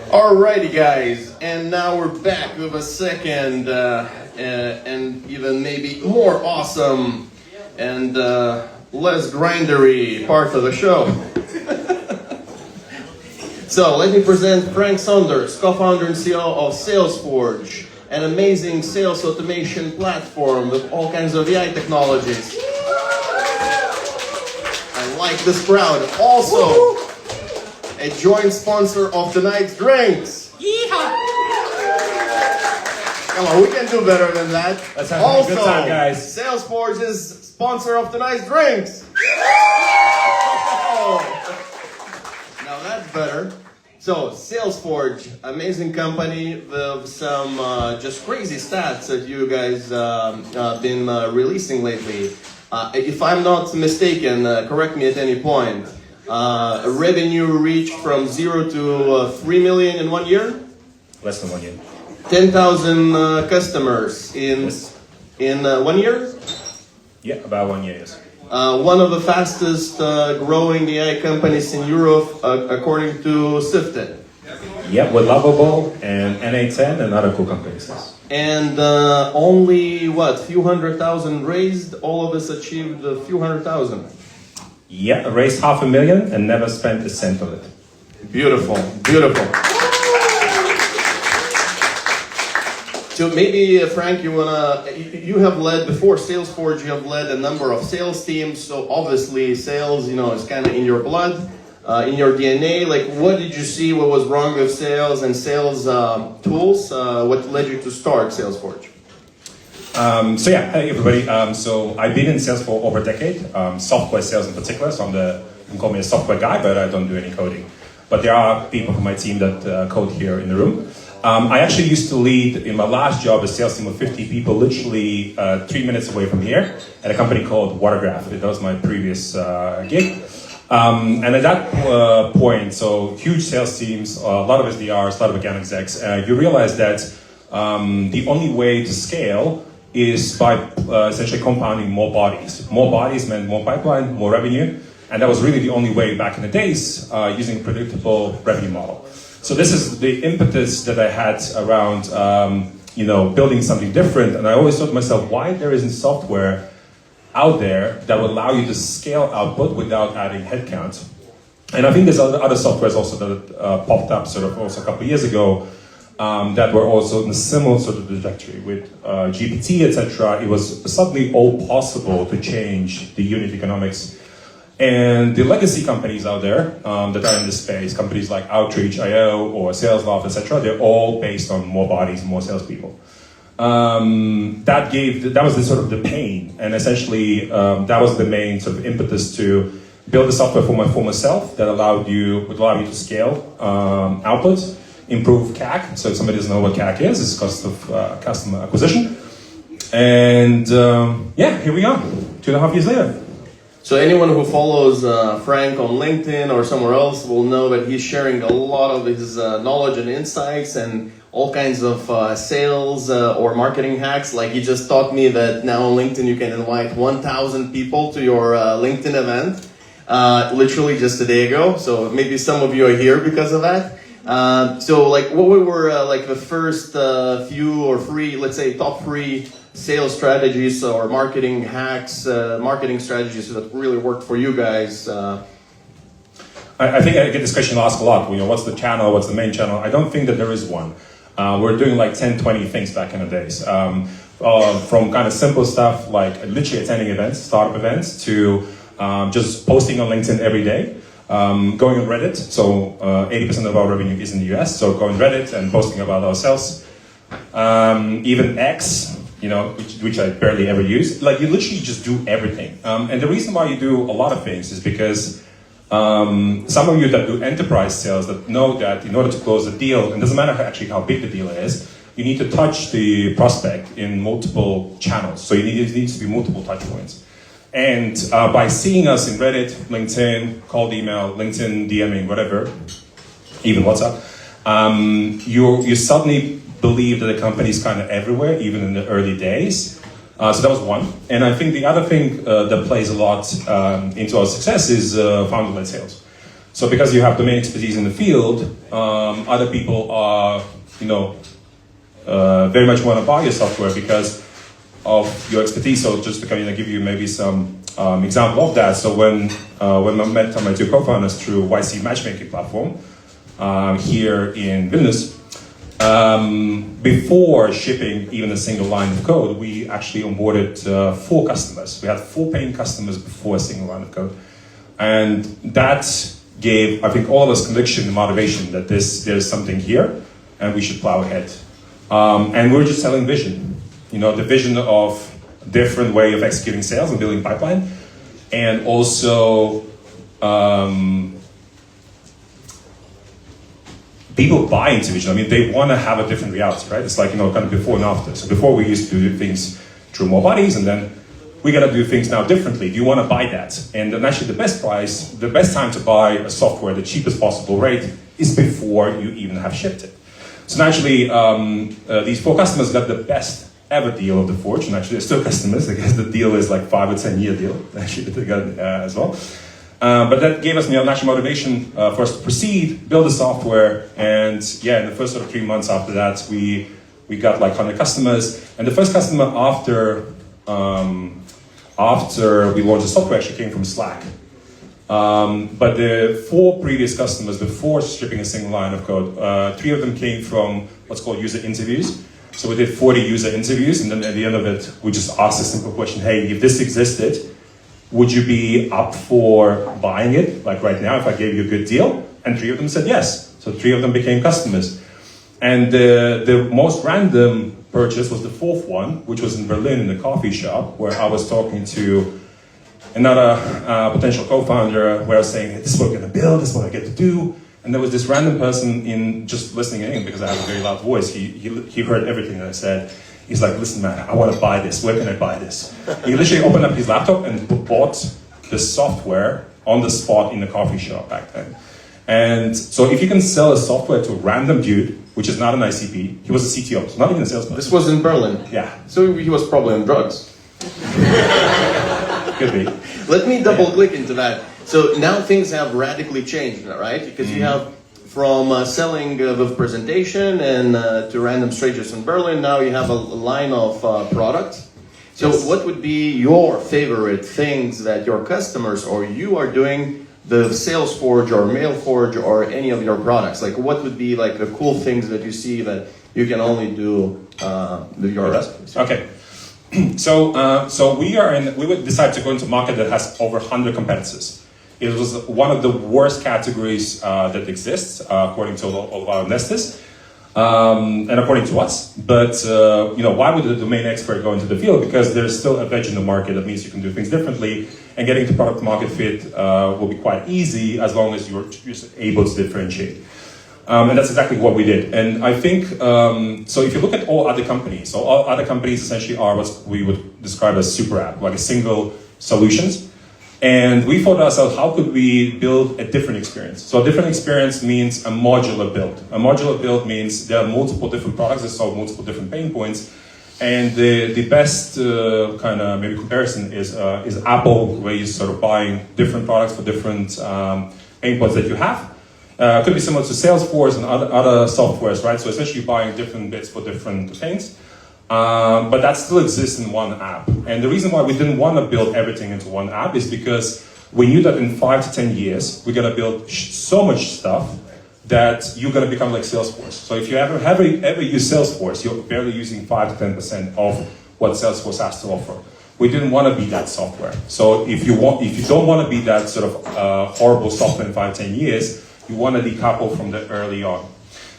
Alrighty guys, and now we're back with a second and even maybe more awesome and less grindery part of the show. So let me present Frank Sondors, co-founder and CEO of Salesforge, an amazing sales automation platform with all kinds of AI technologies. I like this crowd. Also, a joint sponsor of tonight's drinks. Yeehaw! Come on, we can do better than that. Let's have a good time, guys. Salesforge is sponsor of tonight's drinks. Now that's better. So, Salesforge, amazing company with some just crazy stats that you guys been releasing lately. If I'm not mistaken, correct me at any point. Revenue reached from 0 to 3 million in 1 year? Less than 1 year. 10,000 customers in 1 year? Yeah, about 1 year, yes. One of the fastest growing AI companies in Europe, according to Sifted. Yeah, with Lovable and NA10 and other cool companies. And only, what, few 100,000 raised? All of us achieved a few 100,000. Yeah, I raised $500,000 and never spent a cent of it. Beautiful, beautiful. So maybe, Frank, you have led, before Salesforge, you have led a number of sales teams. So obviously sales, is kind of in your blood, in your DNA. Like, what did you see? What was wrong with sales and sales tools? What led you to start Salesforge? Hey everybody. So I've been in sales for over a decade, software sales in particular. So you can call me a software guy, but I don't do any coding. But there are people from my team that code here in the room. I actually used to lead, in my last job, a sales team of 50 people, literally 3 minutes away from here, at a company called Whatagraph. That was my previous gig. And at that point, so huge sales teams, a lot of SDRs, a lot of account execs, you realize that the only way to scale is by essentially compounding more bodies. More bodies meant more pipeline, more revenue, and that was really the only way back in the days, using a predictable revenue model. So this is the impetus that I had around, building something different, and I always thought to myself, why there isn't software out there that would allow you to scale output without adding headcount? And I think there's other softwares also that popped up sort of also a couple of years ago, that were also in a similar sort of trajectory with GPT, etc. It was suddenly all possible to change the unit economics. And the legacy companies out there that are in this space, companies like Outreach.io or SalesLoft, etc., they're all based on more bodies, more salespeople. That was the sort of the pain, and essentially that was the main sort of impetus to build the software for myself that would allow you to scale output, improve CAC. So if somebody doesn't know what CAC is, it's cost of customer acquisition. And here we are, 2.5 years later. So anyone who follows Frank on LinkedIn or somewhere else will know that he's sharing a lot of his knowledge and insights and all kinds of sales or marketing hacks. Like, he just taught me that now on LinkedIn you can invite 1,000 people to your LinkedIn event, literally just a day ago. So maybe some of you are here because of that. So like, what were like the first few or three, let's say top 3 sales strategies or marketing hacks, marketing strategies that really worked for you guys? I think I get this question asked a lot. What's the channel? What's the main channel? I don't think that there is one. We're doing like 10, 20 things back in the days. From kind of simple stuff like literally attending events, startup events, to just posting on LinkedIn every day. Going on Reddit, so 80% of our revenue is in the US, so going on Reddit and posting about ourselves. Even X, which I barely ever use. Like, you literally just do everything. And the reason why you do a lot of things is because some of you that do enterprise sales that know that in order to close a deal, and it doesn't matter actually how big the deal is, you need to touch the prospect in multiple channels. So it needs to be multiple touch points. And by seeing us in Reddit, LinkedIn, cold email, LinkedIn DMing, whatever, even WhatsApp, you suddenly believe that the company is kind of everywhere, even in the early days. So that was one. And I think the other thing that plays a lot into our success is founder-led sales. So because you have domain expertise in the field, other people are, very much want to buy your software because of your expertise. So just to kind of give you maybe some example of that. So when I met my two co-founders through YC matchmaking platform here in Vilnius, before shipping even a single line of code, we actually onboarded 4 customers. We had 4 paying customers before a single line of code. And that gave, I think, all of us conviction and motivation that there's something here and we should plow ahead. And we're just selling vision. The vision of different way of executing sales and building pipeline. And also, people buy into vision. I mean, they want to have a different reality, right? It's like, kind of before and after. So before we used to do things through more bodies, and then we got to do things now differently. Do you want to buy that? And then actually the best price, the best time to buy a software, the cheapest possible rate, is before you even have shipped it. So naturally, these 4 customers got the best ever deal of the Forge, and actually they're still customers. I guess the deal is like 5 or 10 year deal, actually, that they got as well. But that gave us national motivation for us to proceed, build the software, and in the first sort of 3 months after that, we got like 100 customers. And the first customer after we launched the software actually came from Slack. But the 4 previous customers before shipping a single line of code, 3 of them came from what's called user interviews. So we did 40 user interviews, and then at the end of it, we just asked a simple question: hey, if this existed, would you be up for buying it, like right now, if I gave you a good deal? And 3 of them said yes. So 3 of them became customers. And the most random purchase was the 4th one, which was in Berlin in a coffee shop, where I was talking to another potential co-founder, where I was saying, this is what we're going to build, this is what I get to do. And there was this random person in just listening in, because I have a very loud voice. He heard everything that I said. He's like, listen, man, I want to buy this. Where can I buy this? He literally opened up his laptop and bought the software on the spot in the coffee shop back then. And so if you can sell a software to a random dude, which is not an ICP, he was a CTO, so not even a salesperson. This was in Berlin. Yeah. So he was probably on drugs. Could be. Let me double click into that. So now things have radically changed, right? Because you have from selling with presentation and to random strangers in Berlin, now you have a line of products. So what would be your favorite things that your customers or you are doing the Salesforge or Mailforge or any of your products? Like what would be like the cool things that you see that you can only do with your customers? Okay. So we would decide to go into a market that has over 100 competitors. It was one of the worst categories that exists, according to all of our investors, and according to us. But why would the domain expert go into the field? Because there's still a veg in the market. That means you can do things differently, and getting to product market fit will be quite easy as long as you're just able to differentiate. And that's exactly what we did. And I think, so if you look at all other companies, so all other companies essentially are what we would describe as super app, like a single solutions. And we thought to ourselves, how could we build a different experience? So a different experience means a modular build. A modular build means there are multiple different products that solve multiple different pain points. And the best kind of maybe comparison is Apple, where you're sort of buying different products for different pain points that you have. Could be similar to Salesforce and other softwares, right? So essentially buying different bits for different things. But that still exists in one app. And the reason why we didn't want to build everything into one app is because we knew that in 5 to 10 years, we're going to build so much stuff that you're going to become like Salesforce. So if you ever use Salesforce, you're barely using 5 to 10% of what Salesforce has to offer. We didn't want to be that software. So if you don't want to be that sort of horrible software in 5 to 10 years, you want to decouple from that early on.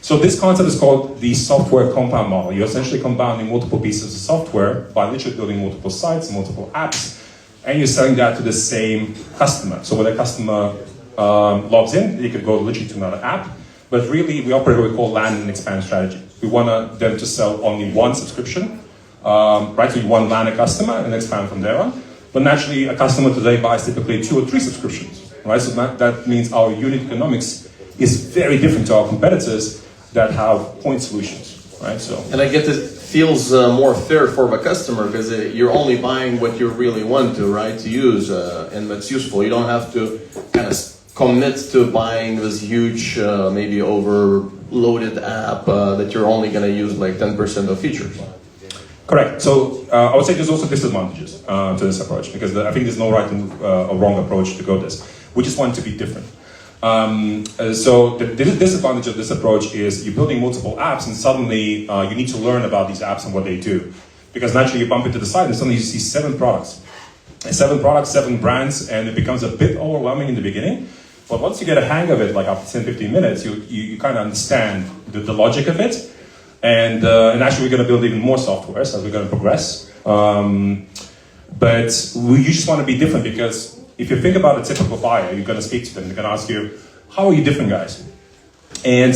So this concept is called the software compound model. You're essentially compounding multiple pieces of software by literally building multiple sites, multiple apps, and you're selling that to the same customer. So when a customer logs in, they could go literally to another app, but really we operate what we call land and expand strategy. We want them to sell only one subscription, right? So you want to land a customer and expand from there on. But naturally, a customer today buys typically 2 or 3 subscriptions, right? So that means our unit economics is very different to our competitors that have point solutions, right? So, and I get it feels more fair for the customer because you're only buying what you really want to, right? To use, and that's useful. You don't have to kind of commit to buying this huge, maybe overloaded app that you're only going to use like 10% of features. Correct. So I would say there's also disadvantages to this approach, because I think there's no right or wrong approach to go this. We just want to be different. So the disadvantage of this approach is you're building multiple apps, and suddenly you need to learn about these apps and what they do. Because naturally you bump into the site and suddenly you see 7 products. 7 products, 7 brands, and it becomes a bit overwhelming in the beginning. But once you get a hang of it, like after 10, 15 minutes, you kind of understand the logic of it. And actually we're going to build even more software as we're going to progress. But you just want to be different, because if you think about a typical buyer, you're going to speak to them, they're going to ask you, how are you different, guys? And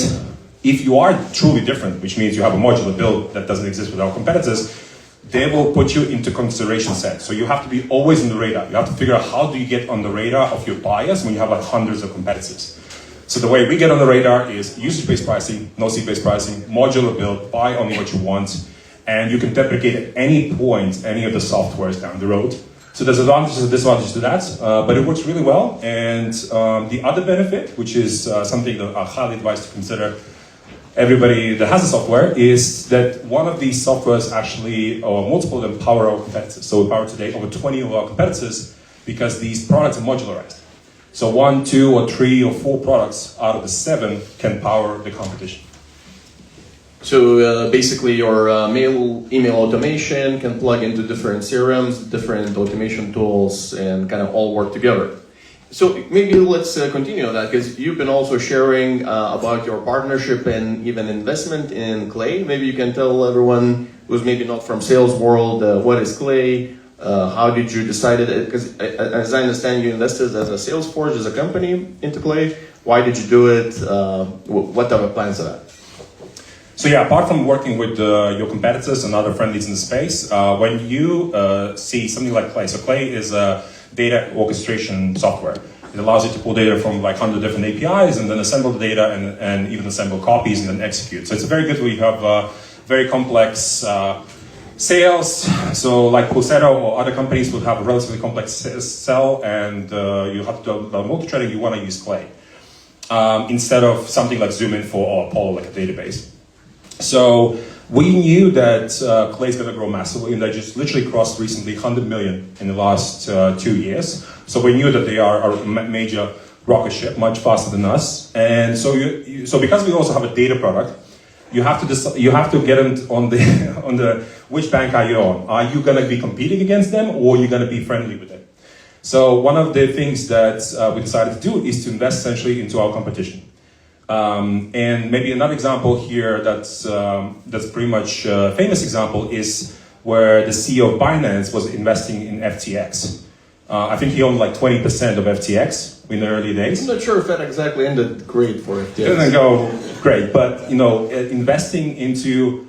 if you are truly different, which means you have a modular build that doesn't exist with our competitors, they will put you into consideration set. So you have to be always on the radar. You have to figure out how do you get on the radar of your buyers when you have like hundreds of competitors. So the way we get on the radar is usage-based pricing, no seat-based pricing, modular build, buy only what you want, and you can deprecate at any point any of the softwares down the road. So there's advantages and disadvantages to that, but it works really well. And the other benefit, which is something that I highly advise to consider everybody that has a software, is that one of these softwares actually, or multiple of them, power our competitors. So we power today over 20 of our competitors because these products are modularized. So 1, 2, or 3, or 4 products out of the 7 can power the competition. So basically your email automation can plug into different CRMs, different automation tools, and kind of all work together. So maybe let's continue on that, because you've been also sharing about your partnership and even investment in Clay. Maybe you can tell everyone who's maybe not from sales world, what is Clay? How did you decide it? Because as I understand, you invested as a Salesforge, as a company, into Clay. Why did you do it? What are the plans of that? So yeah, apart from working with your competitors and other friendlies in the space, when you see something like Clay, so Clay is a data orchestration software. It allows you to pull data from like 100 different APIs and then assemble the data and even assemble copies and then execute. So it's very good when you have very complex sales. So like Pulsetto or other companies would have a relatively complex sell, and you have to do multi-threading, you want to use Clay. Instead of something like ZoomInfo or Apollo, like a database. So we knew that Clay is going to grow massively, and they just literally crossed recently 100 million in the last 2 years. So we knew that they are a major rocket ship, much faster than us. And so, so because we also have a data product, you have to get them on the which bank are you on? Are you going to be competing against them, or are you going to be friendly with them? So one of the things that we decided to do is to invest essentially into our competition. And maybe another example here that's pretty much a famous example is where the CEO of Binance was investing in FTX. I think he owned like 20% of FTX in the early days. I'm not sure if that exactly ended great for FTX. It didn't go great, but you know, investing into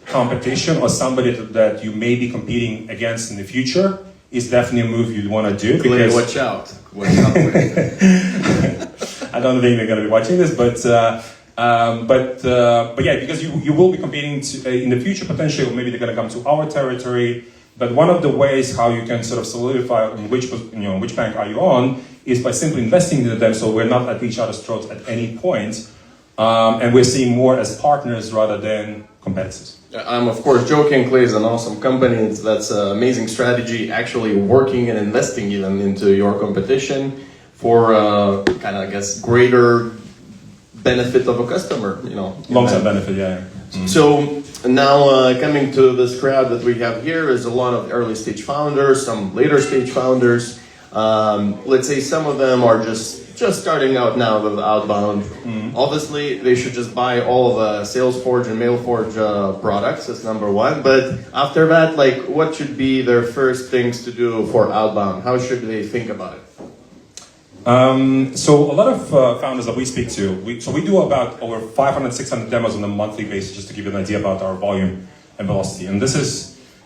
competition or somebody that you may be competing against in the future is definitely a move you'd want to do. Clay, watch out. Watch out. I don't think they're going to be watching this, but yeah, because you will be competing in the future potentially, or maybe they're going to come to our territory. But one of the ways how you can sort of solidify which bank are you on is by simply investing in them, so we're not at each other's throats at any point, and we're seeing more as partners rather than competitors. I'm of course joking. Clay is an awesome company. That's an amazing strategy, actually working and investing even into your competition for kind of, I guess, greater benefit of a customer, you know. Long-term benefit, yeah. Mm-hmm. So now coming to this crowd that we have here is a lot of early stage founders, some later stage founders. Let's say some of them are just starting out now with outbound. Mm-hmm. Obviously, they should just buy all of Salesforge and Mailforge products. That's number one. But after that, like, what should be their first things to do for outbound? How should they think about it? So a lot of founders that we speak to, we do about over 500, 600 demos on a monthly basis, just to give you an idea about our volume and velocity. And this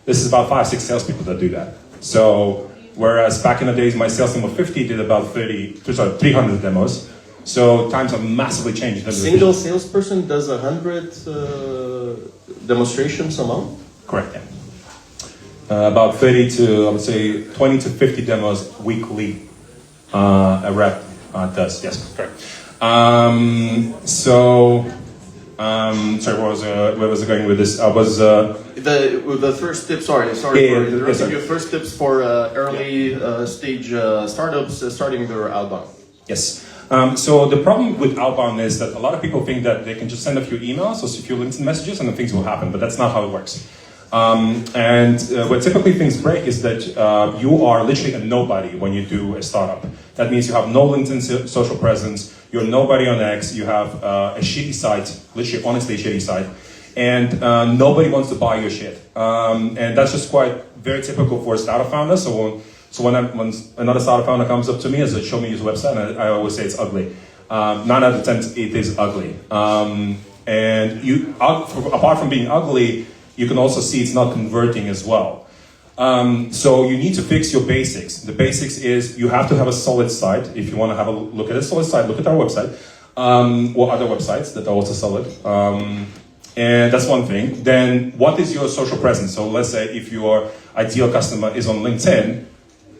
is about 5-6 salespeople that do that. So whereas back in the days, my sales team of 50 did about 300 demos. So times have massively changed. A single salesperson does 100 demonstrations a month? Correct, yeah. About 30 to, I would say, 20 to 50 demos weekly. A rep It does, yes, correct. Sorry, where was I going with this? The first tip. Sorry Yeah, for interrupting sorry. you. First tips for early stage startups starting their outbound. Yes. So the problem with outbound is that a lot of people think that they can just send a few emails or a few LinkedIn messages and then things will happen, but that's not how it works. Where typically things break is that you are literally a nobody when you do a startup. That means you have no LinkedIn social presence, you're nobody on X, you have a shitty site, literally honestly a shitty site, and nobody wants to buy your shit. And that's just quite very typical for a startup founder. So when another startup founder comes up to me and says, show me his website, and I always say it's ugly. 9 out of 10, it is ugly. Apart from being ugly, you can also see it's not converting as well. So you need to fix your basics. The basics is you have to have a solid site. If you want to have a look at a solid site, look at our website, or other websites that are also solid. And that's one thing. Then what is your social presence? So let's say if your ideal customer is on LinkedIn,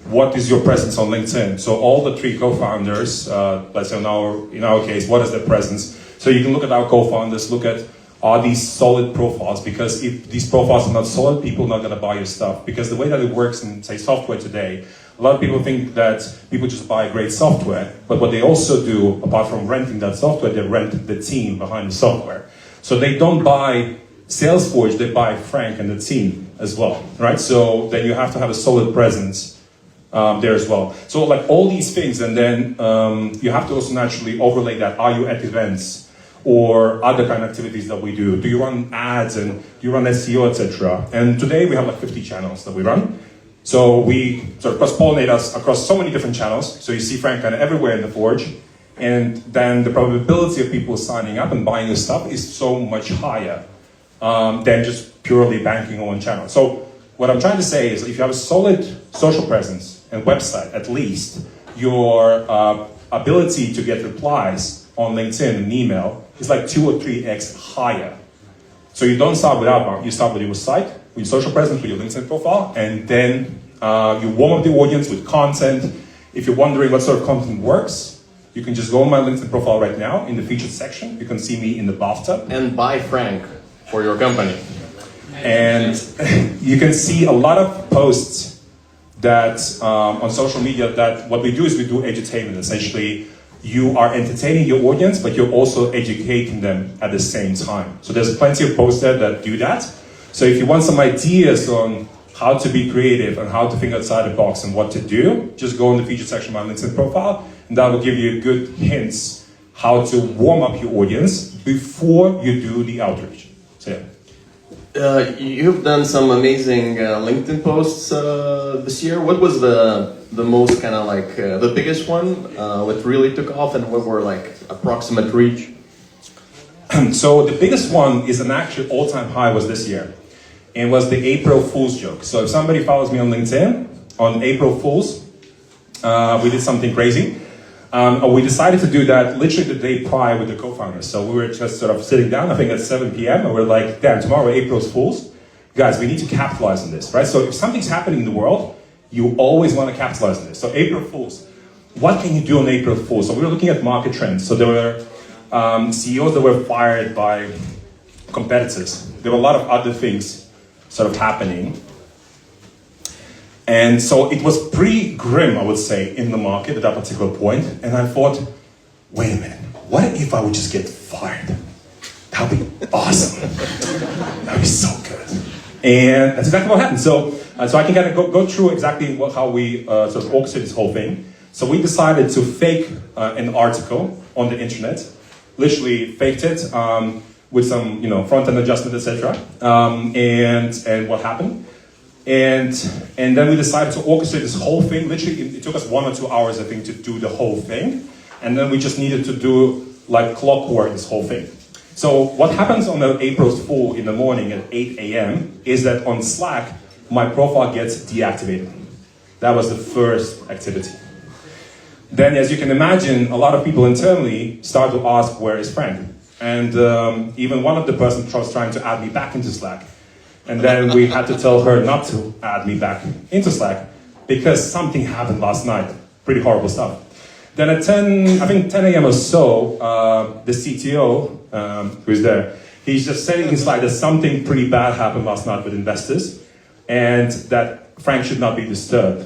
what is your presence on LinkedIn? So all the 3 co-founders, let's say in our case, what is their presence? So you can look at our co-founders, look at are these solid profiles? Because if these profiles are not solid, people are not going to buy your stuff. Because the way that it works in, say, software today, a lot of people think that people just buy great software, but what they also do, apart from renting that software, they rent the team behind the software. So they don't buy Salesforge, they buy Frank and the team as well, right? So then you have to have a solid presence there as well. So like all these things, and then you have to also naturally overlay that. Are you at events? Or other kind of activities that we do? Do you run ads and do you run SEO, etc.? And today we have like 50 channels that we run. So we sort of cross-pollinate us across so many different channels. So you see Frank kind of everywhere in the Forge. And then the probability of people signing up and buying your stuff is so much higher than just purely banking on one channel. So what I'm trying to say is if you have a solid social presence and website, at least, your ability to get replies on LinkedIn and email is like 2 or 3x higher. So you don't start with outbound, you start with your site, with your social presence, with your LinkedIn profile, and then you warm up the audience with content. If you're wondering what sort of content works, you can just go on my LinkedIn profile right now in the featured section. You can see me in the bathtub. And buy Frank for your company. And you can see a lot of posts that on social media that what we do is we do edutainment. Essentially, you are entertaining your audience, but you're also educating them at the same time. So there's plenty of posts there that do that. So if you want some ideas on how to be creative and how to think outside the box and what to do, just go in the featured section of my LinkedIn profile, and that will give you good hints how to warm up your audience before you do the outreach. So yeah. You've done some amazing LinkedIn posts this year. What was the most kind of like the biggest one? What really took off, and what were like approximate reach? So the biggest one is an actual all-time high was this year. It was the April Fool's joke. So if somebody follows me on LinkedIn, on April Fool's, we did something crazy. We decided to do that literally the day prior with the co-founders. So we were just sort of sitting down, I think at 7 p.m. and we're like, damn, tomorrow April's Fool's. Guys, we need to capitalize on this, right? So if something's happening in the world, you always want to capitalize on this. So April Fool's. What can you do on April Fool's? So we were looking at market trends. So there were CEOs that were fired by competitors. There were a lot of other things sort of happening. And so it was pretty grim, I would say, in the market at that particular point. And I thought, wait a minute, what if I would just get fired? That would be awesome. That would be so good. And that's exactly what happened. So I can kind of go through exactly how we sort of orchestrated this whole thing. So we decided to fake an article on the internet, literally faked it with some front-end adjustment, etc. And what happened? And then we decided to orchestrate this whole thing. Literally, it took us 1 or 2 hours, I think, to do the whole thing. And then we just needed to do like clockwork this whole thing. So what happens on the April's Fool in the morning at 8 a.m. is that on Slack, my profile gets deactivated. That was the first activity. Then, as you can imagine, a lot of people internally start to ask, where is Frank? And even one of the persons was trying to add me back into Slack. And then we had to tell her not to add me back into Slack because something happened last night. Pretty horrible stuff. Then at 10, I think 10 a.m. or so, the CTO, who's there, he's just saying in slide that something pretty bad happened last night with investors, and that Frank should not be disturbed.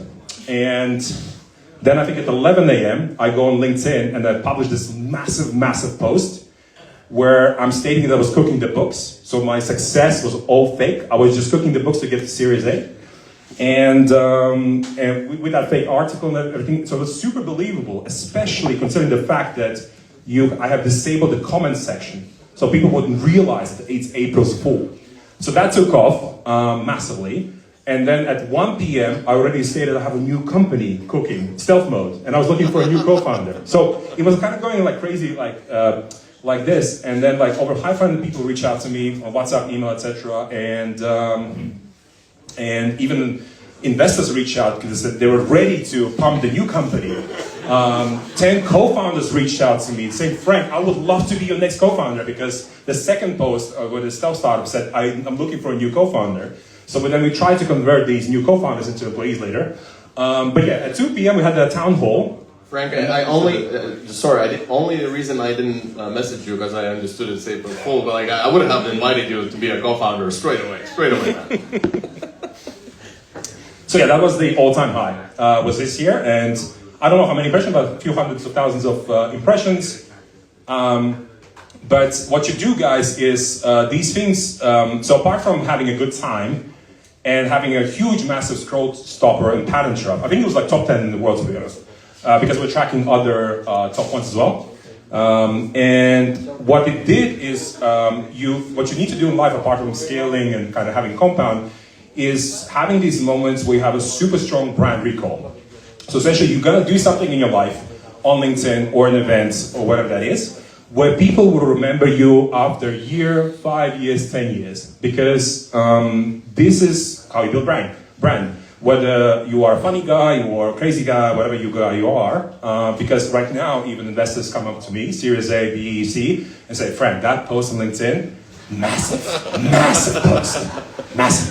And then I think at 11 a.m., I go on LinkedIn and I publish this massive post where I'm stating that I was cooking the books. So my success was all fake. I was just cooking the books to get to Series A. And with that fake article and everything, so it was super believable, especially considering the fact that I have disabled the comment section. So people wouldn't realize that it's April's Fool. So that took off massively. And then at 1 p.m., I already stated I have a new company cooking, stealth mode, and I was looking for a new co-founder. So it was kind of going like crazy, like this. And then like over 500 people reached out to me on WhatsApp, email, etc. And even investors reached out because they were ready to pump the new company. 10 co-founders reached out to me saying, Frank, I would love to be your next co-founder, because the second post where the stealth startup said, I'm looking for a new co-founder. So then we tried to convert these new co-founders into employees later. But yeah, at 2 p.m. we had a town hall. Frank, I only, only the reason I didn't message you because I understood it's April Fool, but like I would have invited you to be a co-founder straight away, man. So yeah, that was the all-time high, was this year, and I don't know how many impressions, but a few hundreds of thousands of impressions. But what you do, guys, is these things, so apart from having a good time and having a huge, massive scroll stopper and pattern trap, I think it was like top 10 in the world, to be honest, because we're tracking other top ones as well. And what it did is, what you need to do in life, apart from scaling and kind of having compound, is having these moments where you have a super strong brand recall. So essentially, you're gonna do something in your life, on LinkedIn or in events or whatever that is, where people will remember you after a year, 5 years, 10 years. Because this is how you build brand. Whether you are a funny guy or a crazy guy, whatever you are, because right now, even investors come up to me, Series A, B, C, and say, Frank, that post on LinkedIn, massive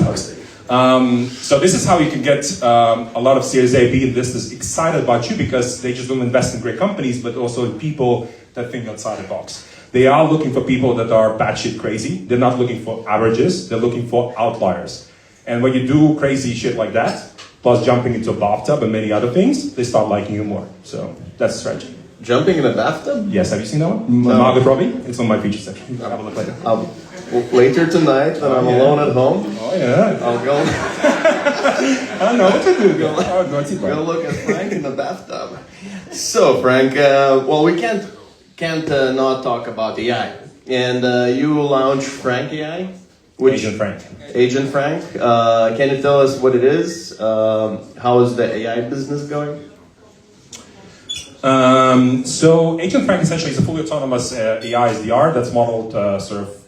post. So this is how you can get a lot of Series A, B investors excited about you, because they just don't invest in great companies, but also in people that think outside the box. They are looking for people that are batshit crazy. They're not looking for averages. They're looking for outliers. And when you do crazy shit like that, plus jumping into a bathtub and many other things, they start liking you more. So that's the strategy. Jumping in a bathtub? Yes, have you seen that one? No. Margot Robbie? It's on my feature section. Have a look later. Later tonight, when I'm alone at home, I'll go. I don't know what to do. Go look at Frank in the bathtub. So Frank, well, we can't not talk about AI. And you launched Frank AI, Agent Frank. Agent Frank. Can you tell us what it is? How is the AI business going? So Agent Frank essentially is a fully autonomous AI SDR that's modeled sort of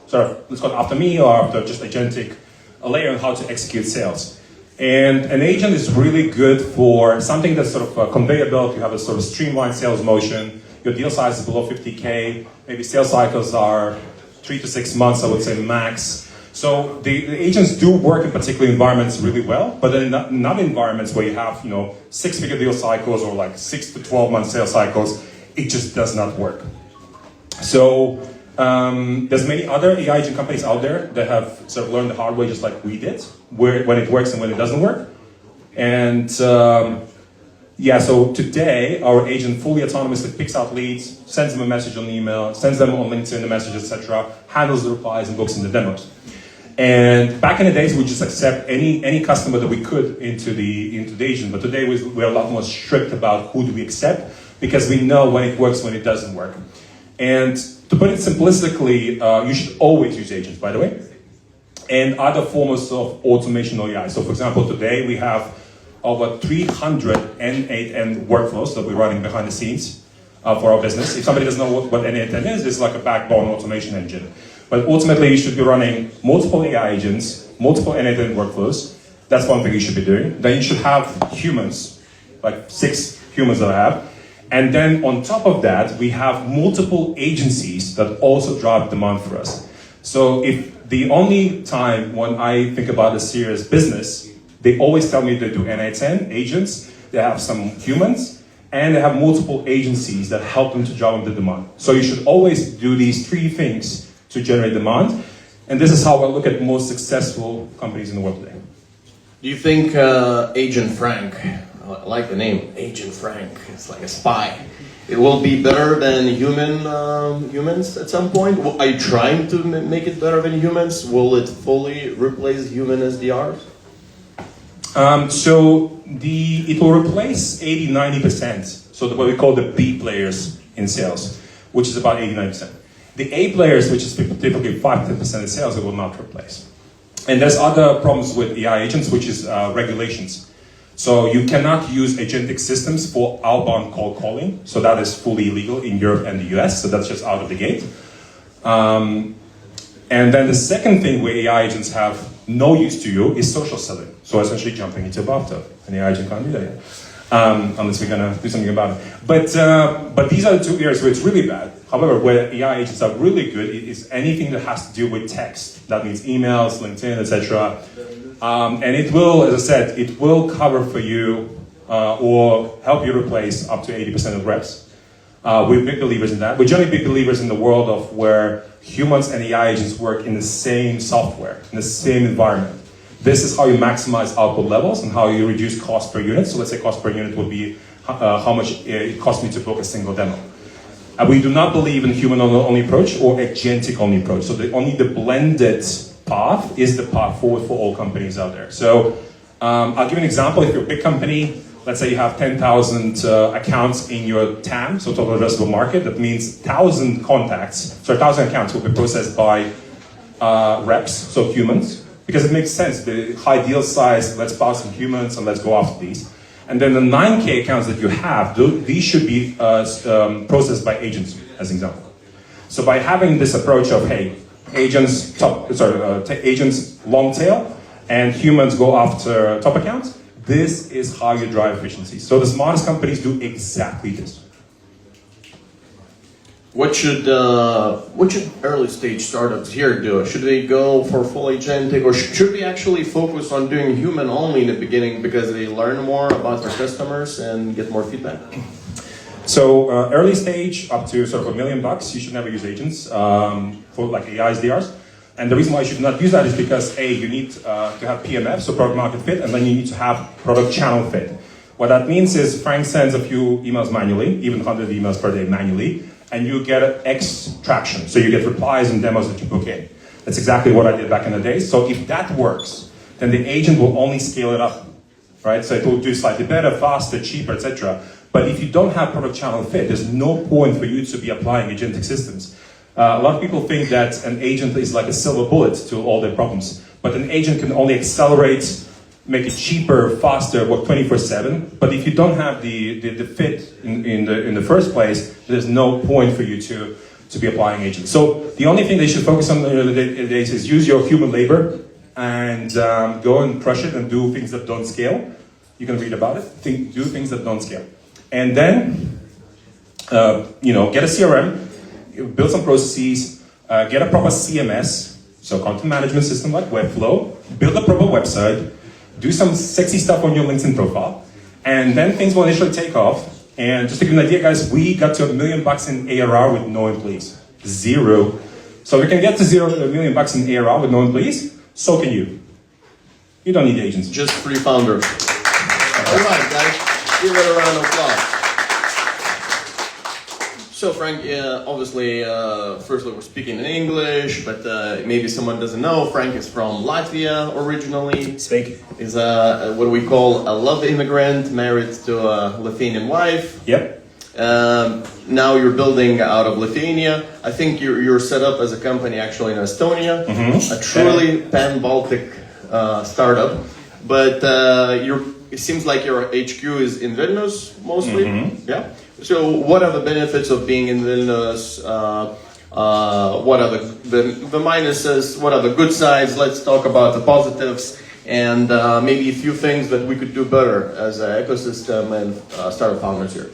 let's call it after me, or after just agentic a layer on how to execute sales. And an agent is really good for something that's sort of conveyor belt. You have a sort of streamlined sales motion. Your deal size is below 50K. Maybe sales cycles are 3 to 6 months, I would say max. So the agents do work in particular environments really well, but then not environments where you have 6-figure deal cycles or like 6 to 12 month sales cycles. It just does not work. So there's many other AI agent companies out there that have sort of learned the hard way, just like we did, when it works and when it doesn't work. And so today our agent fully autonomously picks out leads, sends them a message on email, sends them on LinkedIn a message, etc., handles the replies and books in the demos. And back in the days, we just accept any customer that we could into the agent. But today we're a lot more strict about who do we accept, because we know when it works, when it doesn't work. And to put it simplistically, you should always use agents, by the way, and other forms of automation or AI. So for example, today we have over 300 N8N workflows that we're running behind the scenes for our business. If somebody doesn't know what N8N is, it's like a backbone automation engine. But ultimately, you should be running multiple AI agents, multiple N8N workflows. That's one thing you should be doing. Then you should have humans, like 6 humans that I have. And then on top of that, we have multiple agencies that also drive demand for us. So if the only time when I think about a serious business, they always tell me they do N8N agents, they have some humans, and they have multiple agencies that help them to drive the demand. So you should always do these three things to generate demand. And this is how I look at most successful companies in the world today. Do you think Agent Frank, I like the name, Agent Frank, it's like a spy, it will be better than humans at some point? Are you trying to make it better than humans? Will it fully replace human SDRs? It will replace 80-90%. So what we call the B players in sales, which is about 89%. The A players, which is typically 5-10% of sales, it will not replace. And there's other problems with AI agents, which is regulations. So you cannot use agentic systems for outbound cold calling. So that is fully illegal in Europe and the US. So that's just out of the gate. And then the second thing where AI agents have no use to you is social selling. So essentially jumping into a bathtub. An AI agent can't do that yet. Unless we're gonna do something about it. But these are the two areas where it's really bad. However, where AI agents are really good is anything that has to do with text. That means emails, LinkedIn, etc. And it will, as I said, it will cover for you or help you replace up to 80% of reps. We're big believers in that. We're generally big believers in the world of where humans and AI agents work in the same software, in the same environment. This is how you maximize output levels and how you reduce cost per unit. So let's say cost per unit would be how much it costs me to book a single demo. We do not believe in human-only approach or agentic-only approach. So only the blended path is the path forward for all companies out there. So I'll give you an example. If you're a big company, let's say you have 10,000 accounts in your TAM, so total addressable market, that means 1,000 accounts will be processed by reps, so humans, because it makes sense. The high deal size, let's pass some humans and let's go after these. And then the 9K accounts that you have, these should be processed by agents, as an example. So by having this approach of, hey, agents long tail, and humans go after top accounts, this is how you drive efficiency. So the smartest companies do exactly this. What should early stage startups here do? Should they go for full agentic, or should we actually focus on doing human only in the beginning because they learn more about their customers and get more feedback? So early stage up to sort of $1 million, you should never use agents for like AI SDRs. And the reason why you should not use that is because A, you need to have PMF, so product market fit, and then you need to have product channel fit. What that means is Frank sends a few emails manually, even 100 emails per day manually, and you get X traction. So you get replies and demos that you book in. That's exactly what I did back in the day. So if that works, then the agent will only scale it up, right? So it will do slightly better, faster, cheaper, etc. But if you don't have product channel fit, there's no point for you to be applying agentic systems. A lot of people think that an agent is like a silver bullet to all their problems. But an agent can only accelerate, make it cheaper, faster, work 24/7. But if you don't have the fit in the first place, there's no point for you to be applying agents. So the only thing they should focus on in the days is use your human labor and go and crush it and do things that don't scale. You can read about it. Do things that don't scale. And then, get a CRM, build some processes, get a proper CMS, so content management system like Webflow, build a proper website, do some sexy stuff on your LinkedIn profile, and then things will initially take off. And just to give you an idea, guys, we got to $1 million in ARR with no employees. 0. So we can get to $1 million in ARR with no employees, so can you. You don't need agents. Just 3 founders. All right, guys, give it a round of applause. So Frank, obviously, firstly we're speaking in English, but maybe someone doesn't know, Frank is from Latvia originally. Speak. Is what we call a love immigrant, married to a Lithuanian wife. Yep. Now you're building out of Lithuania. I think you're set up as a company actually in Estonia, a truly pan-Baltic startup. But it seems like your HQ is in Vilnius mostly. Yeah. So what are the benefits of being in Vilnius? What are the minuses? What are the good sides? Let's talk about the positives and maybe a few things that we could do better as an ecosystem and startup founders here.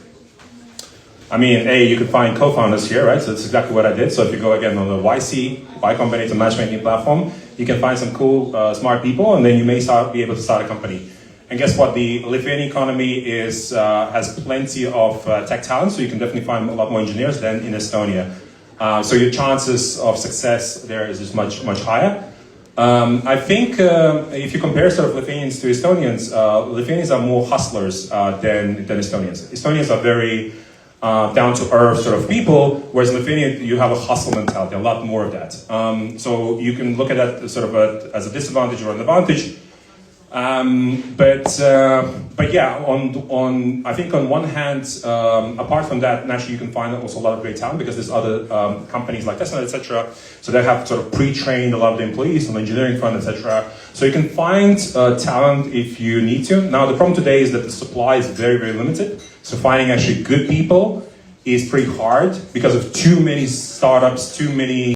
I mean, you could find co-founders here, right? So that's exactly what I did. So if you go again on the YC, Y Combinator matchmaking platform, you can find some cool, smart people, and then you may be able to start a company. And guess what? The Lithuanian economy has plenty of tech talent, so you can definitely find a lot more engineers than in Estonia. So your chances of success there is just much higher. I think if you compare sort of Lithuanians to Estonians, Lithuanians are more hustlers than Estonians. Estonians are very down-to-earth sort of people, whereas in Lithuania you have a hustle mentality, a lot more of that. So you can look at that sort of as a disadvantage or an advantage. But yeah, I think on one hand, apart from that, naturally you can find also a lot of great talent because there's other companies like Tesla, etc. So they have sort of pre-trained a lot of the employees on the engineering front, etc. So you can find talent if you need to. Now the problem today is that the supply is very, very limited. So finding actually good people is pretty hard because of too many startups, too many